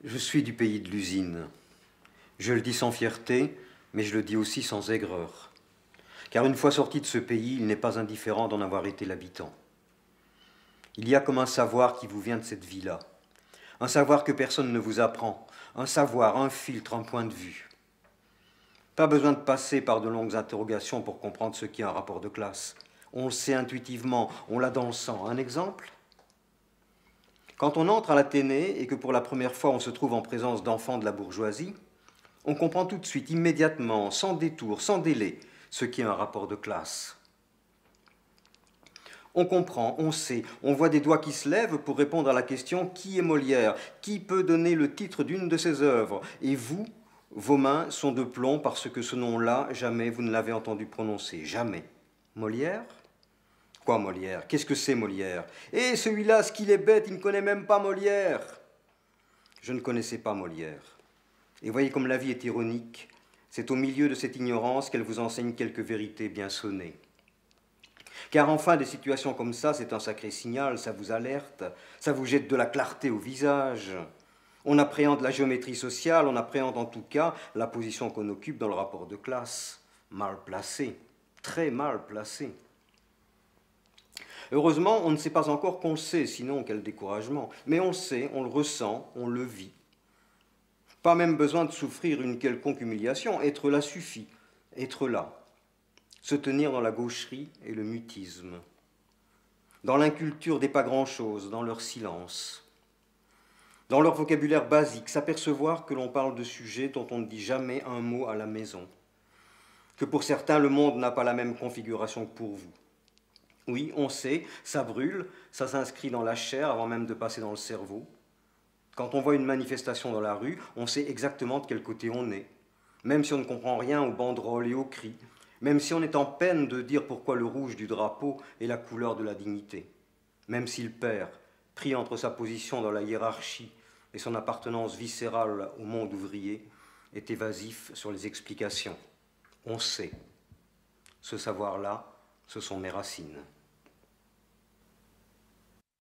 Je suis du pays de l'usine. Je le dis sans fierté, mais je le dis aussi sans aigreur. Car une fois sorti de ce pays, il n'est pas indifférent d'en avoir été l'habitant. Il y a comme un savoir qui vous vient de cette vie-là. Un savoir que personne ne vous apprend. Un savoir, un filtre, un point de vue. Pas besoin de passer par de longues interrogations pour comprendre ce qu'est un rapport de classe. On le sait intuitivement, on l'a dans le sang. Un exemple ? Quand on entre à l'Athénée et que pour la première fois on se trouve en présence d'enfants de la bourgeoisie, on comprend tout de suite, immédiatement, sans détour, sans délai, ce qu'est un rapport de classe. On comprend, on sait, on voit des doigts qui se lèvent pour répondre à la question « Qui est Molière ? Qui peut donner le titre d'une de ses œuvres ?» Et vous, vos mains sont de plomb parce que ce nom-là, jamais vous ne l'avez entendu prononcer, jamais. Molière ? Quoi Molière? Qu'est-ce que c'est Molière? Et celui-là, ce qu'il est bête, il ne connaît même pas Molière. Je ne connaissais pas Molière. Et voyez comme la vie est ironique. C'est au milieu de cette ignorance qu'elle vous enseigne quelques vérités bien sonnées. Car enfin, des situations comme ça, c'est un sacré signal, ça vous alerte, ça vous jette de la clarté au visage. On appréhende la géométrie sociale, on appréhende en tout cas la position qu'on occupe dans le rapport de classe. Mal placé, très mal placé. Heureusement, on ne sait pas encore qu'on le sait, sinon quel découragement. Mais on le sait, on le ressent, on le vit. Pas même besoin de souffrir une quelconque humiliation, être là suffit, être là. Se tenir dans la gaucherie et le mutisme. Dans l'inculture des pas grand-chose, dans leur silence. Dans leur vocabulaire basique, s'apercevoir que l'on parle de sujets dont on ne dit jamais un mot à la maison. Que pour certains, le monde n'a pas la même configuration que pour vous. Oui, on sait, ça brûle, ça s'inscrit dans la chair avant même de passer dans le cerveau. Quand on voit une manifestation dans la rue, on sait exactement de quel côté on est. Même si on ne comprend rien aux banderoles et aux cris. Même si on est en peine de dire pourquoi le rouge du drapeau est la couleur de la dignité. Même si le père, pris entre sa position dans la hiérarchie et son appartenance viscérale au monde ouvrier, est évasif sur les explications. On sait. Ce savoir-là, ce sont mes racines.